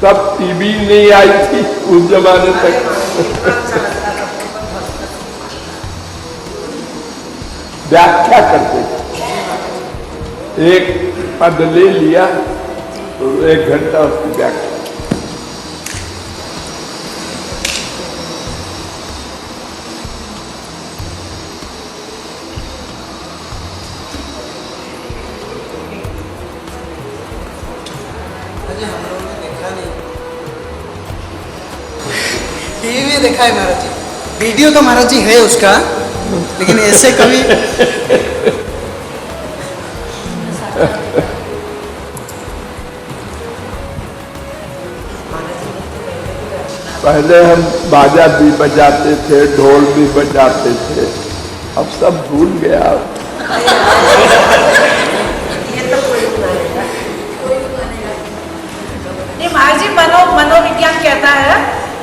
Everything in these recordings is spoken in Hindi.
तब टीवी नहीं आई थी उस जमाने तक। व्याख्या करते थे, एक पद ले लिया तो 1 घंटा उसकी व्याख्या। टीवी में देखा है महाराज जी, वीडियो तो महाराज जी है उसका, लेकिन ऐसे कभी पहले हम बाजा भी बजाते थे, ढोल भी बजाते थे, अब सब भूल गया। महाराज जी मनोविज्ञान कहता है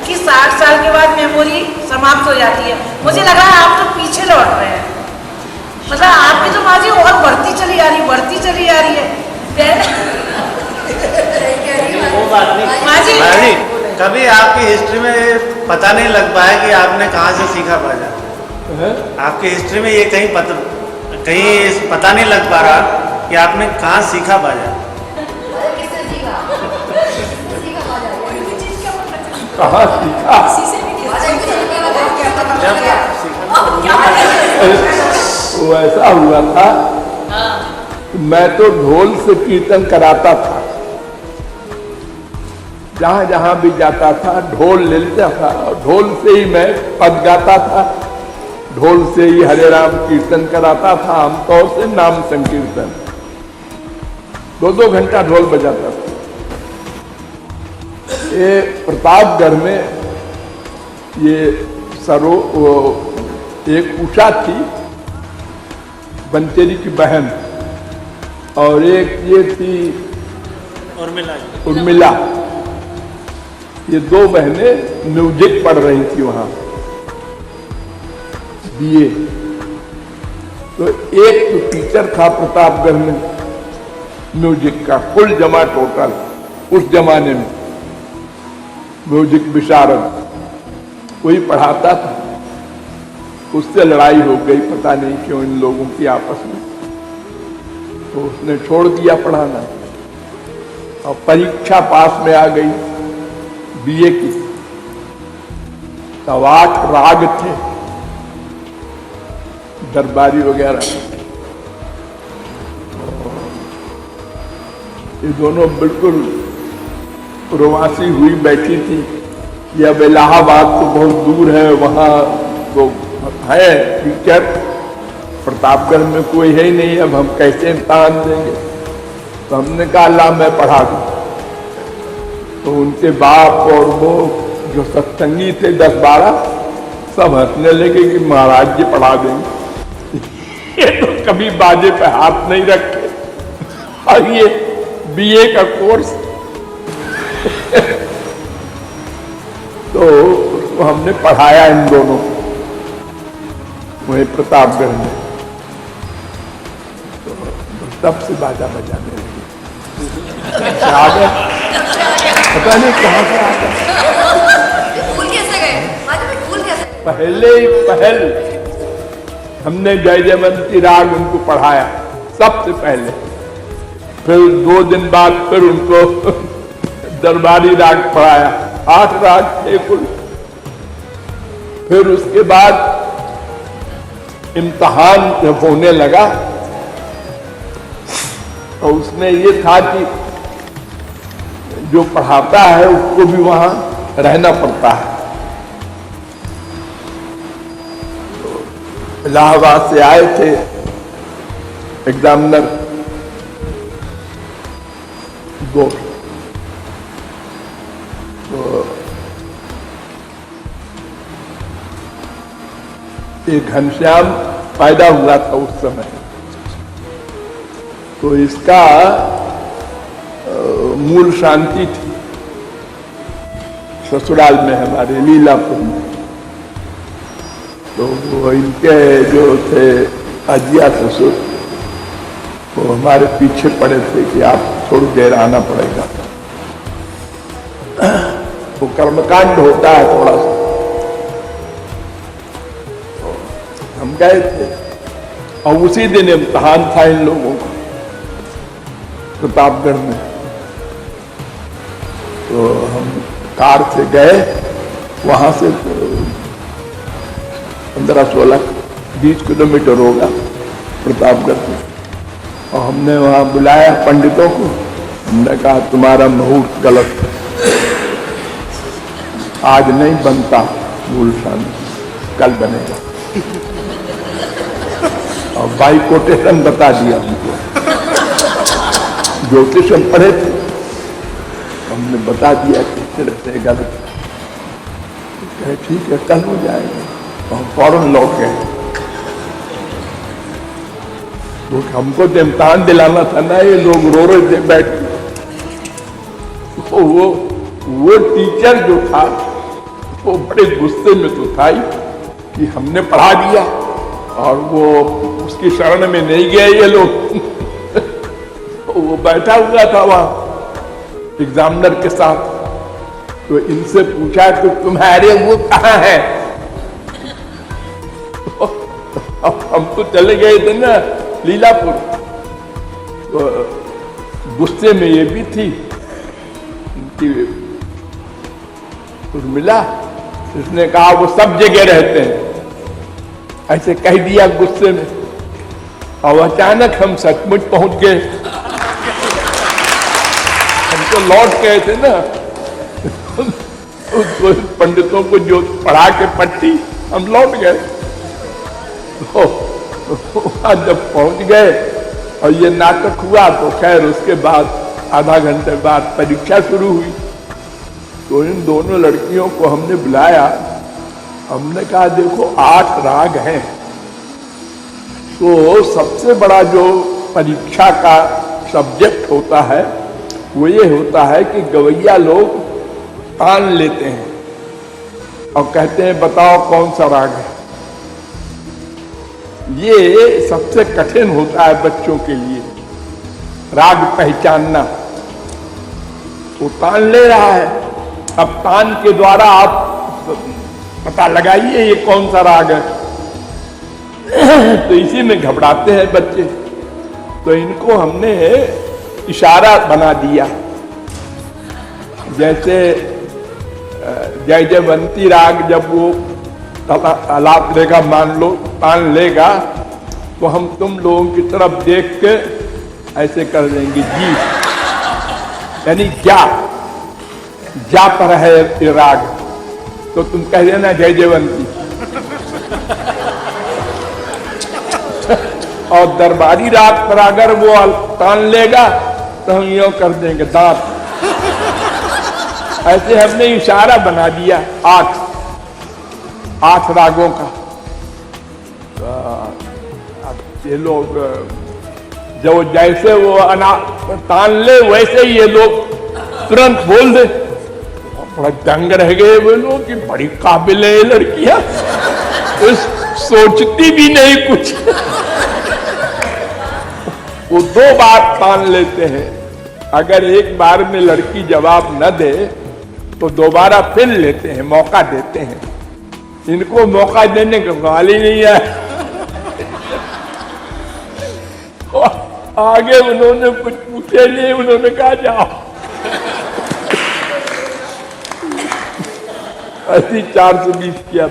कि 60 साल के बाद मेमोरी समाप्त हो जाती है। मुझे लगा आप तो पीछे लौट रहे हैं, मतलब आपकी तो महाराज जी और बढ़ती चली जा रही है। वो बात नहीं, कभी आपकी हिस्ट्री में पता नहीं लग पाया कि आपने कहाँ से सीखा बाजा। आपकी हिस्ट्री में ये कहीं पता नहीं लग पा रहा कि आपने कहाँ सीखा बाजा। कहाँ सीखा? वो ऐसा हुआ था, मैं तो ढोल से कीर्तन कराता था, जहां जहां भी जाता था ढोल ले लेता था और ढोल से ही मैं पद गाता था, ढोल से ही हरे राम कीर्तन कराता था, आमतौर से नाम संकीर्तन 2-2 घंटा ढोल बजाता था। ये प्रतापगढ़ में ये एक उषा थी, बंतेरी की बहन, और एक ये थी उर्मिला। ये 2 बहनें म्यूजिक पढ़ रही थी वहां बीए। तो एक तो टीचर था प्रतापगढ़ में म्यूजिक का, फुल जमा टोटल उस जमाने में म्यूजिक विशारद, कोई पढ़ाता था। उससे लड़ाई हो गई, पता नहीं क्यों इन लोगों की आपस में, तो उसने छोड़ दिया पढ़ाना और परीक्षा पास में आ गई बीए की। तब 8 राग थे, दरबारी वगैरह। ये दोनों बिल्कुल रोमांसी हुई बैठी थी कि अब इलाहाबाद तो बहुत दूर है, वहां तो है टीचर, प्रतापगढ़ में कोई है ही नहीं, अब हम कैसे इम्तहान देंगे। तो हमने कहा अल्लाह मैं पढ़ा दूं। तो उनके बाप और वो जो सत्संगी थे 10-12 सब हंसने लगे कि महाराज जी पढ़ा देंगे। ये तो कभी बाजे पे हाथ नहीं रखे, और ये बीए का कोर्स। तो उसको हमने पढ़ाया इन दोनों वही प्रतापगढ़ में। तो तब से बाजा बजाने लगे। पता नहीं कहाँ से आ गया। पहल हमने जय जयवंती राग उनको पढ़ाया सबसे पहले, फिर 2 दिन बाद फिर उनको दरबारी राग पढ़ाया, 8 राग थे कुल। फिर उसके बाद इम्तहान जब होने लगा तो उसमें ये था कि जो पढ़ाता है उसको भी वहां रहना पड़ता है। तो इलाहाबाद से आए थे एग्जामिनर 2, तो एक घनश्याम पैदा हुआ था उस समय। तो इसका मूल शांति थी ससुराल में हमारे लीलापुर में। तो वो इनके जो थे अजिया ससुर, वो हमारे पीछे पड़े थे कि आप थोड़ी देर आना पड़ेगा। वो कर्मकांड होता है थोड़ा सा। हम गए थे और उसी दिन इम्तहान था इन लोगों का प्रतापगढ़ में। तो हम कार से गए, वहां से 15-16-20 किलोमीटर होगा प्रतापगढ़ से। और हमने वहां बुलाया पंडितों को। हमने कहा तुम्हारा मुहूर्त गलत है, आज नहीं बनता गुलशान, कल बनेगा। और बाई कोटेशन बता दिया हमको, ज्योतिष हम पढ़े थे, हमने बता दिया कि तरह से गलत। कहे ठीक है कल हो जाएगा। हम फौरन लौट गए। तो हमको तो इम्तहान दिलाना था ना, ये लोग रो रहे थे बैठ के। तो वो टीचर जो था वो बड़े गुस्से में तो था ही कि हमने पढ़ा दिया और वो उसकी शरण में नहीं गए ये लोग। तो वो बैठा हुआ था वहां एग्जामिनर के साथ। तो इनसे पूछा कि तुम्हारे वो कहाँ है? अब हम तो चले गए थे ना लीलापुर। तो गुस्से में ये भी थी कि उर्मिला, उसने कहा वो सब जगह रहते हैं, ऐसे कह दिया गुस्से में। और अचानक हम सचमुच पहुंच गए। हम तो लौट गए थे ना उस पंडितों को जो पढ़ा के पट्टी, हम लौट गए। जब पहुंच गए और ये नाटक हुआ तो खैर उसके बाद आधा घंटे बाद परीक्षा शुरू हुई। तो इन दोनों लड़कियों को हमने बुलाया। हमने कहा देखो 8 राग हैं, तो सबसे बड़ा जो परीक्षा का सब्जेक्ट होता है वो ये होता है कि गवैया लोग तान लेते हैं और कहते हैं बताओ कौन सा राग है। ये सबसे कठिन होता है बच्चों के लिए, राग पहचानना। वो तान ले रहा है, अब तान के द्वारा आप पता लगाइए ये कौन सा राग है। तो इसी में घबराते हैं बच्चे। तो इनको हमने इशारा बना दिया, जैसे जय जयवंती राग जब वो तालाब लेगा, मान लो तान लेगा, तो हम तुम लोगों की तरफ देख के ऐसे कर देंगे जी, यानी जा पर है ये राग, तो तुम कह देना जय जयवंती। और दरबारी राग पर अगर वो तान लेगा तो हम यूं कर देंगे दांत। ऐसे हमने इशारा बना दिया 8 रागों का। अब ये लोग जो जैसे वो तान ले वैसे ही ये लोग तुरंत बोल दे। बड़ा दंग रह गए वो लोग कि बड़ी काबिल है ये लड़कियां, सोचती भी नहीं कुछ। वो 2 बार तान लेते हैं। अगर एक बार में लड़की जवाब न दे तो दोबारा फिर लेते हैं, मौका देते हैं। इनको मौका देने का सवाल ही नहीं है। आगे उन्होंने कुछ पूछे नहीं, उन्होंने कहा जाओ। ऐसी 420 किया।